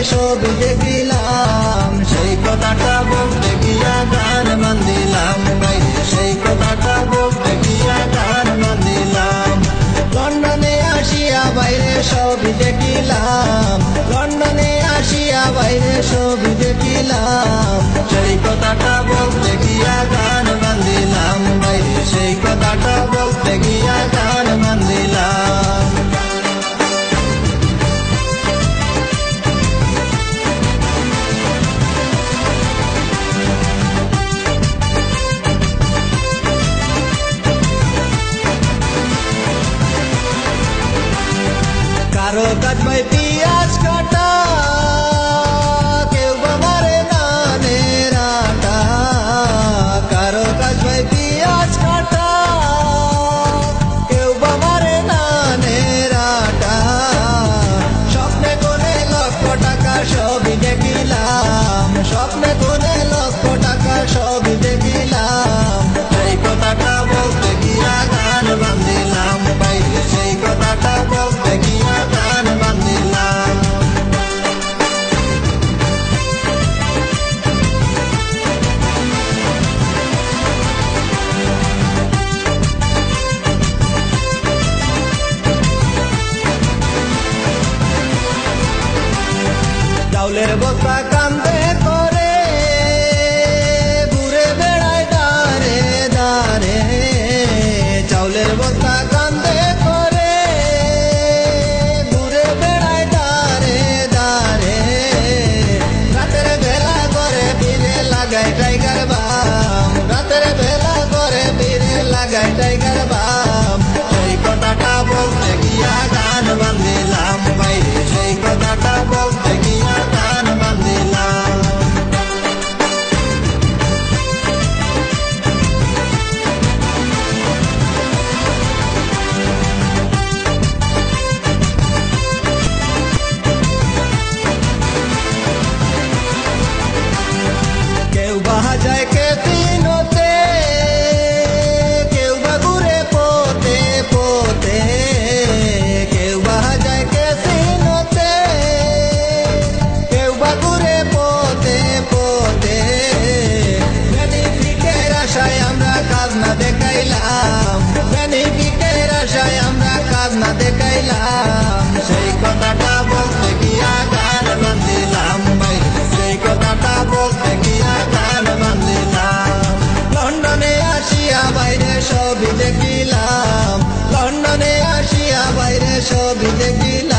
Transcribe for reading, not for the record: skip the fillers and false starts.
ছবি দেখিলাম, সেই কথাটা বলতে গিয়া গান বান্ধিলাম। বাইরে সেই কথাটা বলতে গিয়া গান বান্ধিলাম। লন্ডনে আসিয়া বাইরে ছবি দেখিলাম, লন্ডনে আসিয়া বাইরে ছবি দেখিলাম, সেই কথাটা বলতে গিয়া গান বান্ধিলাম। বাইরে সেই কথাটা বলতে গিয়া গান বান্ধিলাম। কারো কাজ ভাই পিয়াজ কাটা, কেউ বাবারে নানের আটা। কারো কাজ ভাই পিয়াজ কাটা, কেউ বাবারে নানের আটা। স্বপ্নে কোনে লক্ষ টাকা সবই দেখিলাম, স্বপ্নে কোনে লক্ষ টাকা সবই দেখিলাম, সেই কথাটা বলতে গিয়া গান বান্ধিলাম। বাইরে সেই কথাটা বলতে গিয়া গান বান্ধিলাম। চাউলের বস্তা কান্দে করে ঘুরে বেড়ায় দাঁড়ে দাঁড়ে। চাউলের বস্তা কান্দে করে ঘুরে বেড়ায় দাঁড়ে দাঁড়ে। রাতের বেলা করে ফিরে লাগায় টাইগার বাম, রাতের বেলা করে ফিরে লাগায় টাইগার বাম, সেই কথাটা বলতে গিয়া গান বান্ধিলাম। বাইরে সেই কথাটা বলতে গিয়া গান বান্ধিলাম। কেউ বাহা যায় ক্যাসিনোতে, কেউ বা ঘুরে পোতে পোতে। কেউ বাহা যায় ক্যাসিনোতে, কেউ বা ঘুরে পোতে পোতে। বেনিফিটের আশায় আমরা কাজ না দেখাইলাম, বেনিফিটের আশায় আমরা কাজ না দেখাইলাম, সেই কথাটা বলতে গিয়া গান বান্ধিলাম। বাইরে সেই কথাটা বলতে গিয়া গান বান্ধিলাম। লন্ডনে আসিয়া বাইরে ছবি দেখিলাম, লন্ডনে আসিয়া বাইরে ছবি দেখিলাম।